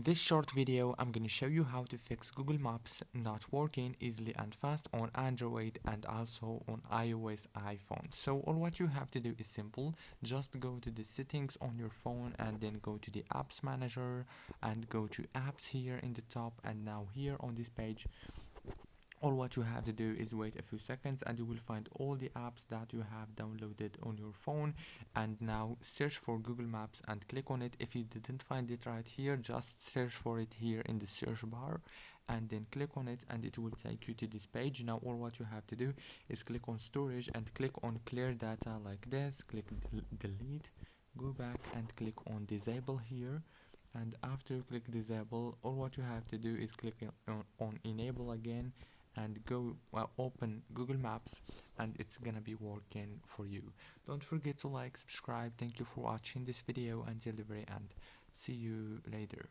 In this short video, I'm going to show you how to fix Google Maps not working easily and fast on Android and also on iOS iPhone. So all what you have to do is simple. Just go to the settings on your phone and then go to the apps manager and go to apps here in the top, and now here on this page all what you have to do is wait a few seconds and you will find all the apps that you have downloaded on your phone. And now search for Google Maps and click on it. If you didn't find it right here, just search for it here in the search bar and then click on it and it will take you to this page. Now all what you have to do is click on storage and click on clear data like this. Click delete, go back and click on disable here, and after you click disable, all what you have to do is click on enable again and go open Google Maps, and it's gonna be working for you. Don't forget to like, subscribe. Thank you for watching this video until the very end. See you later.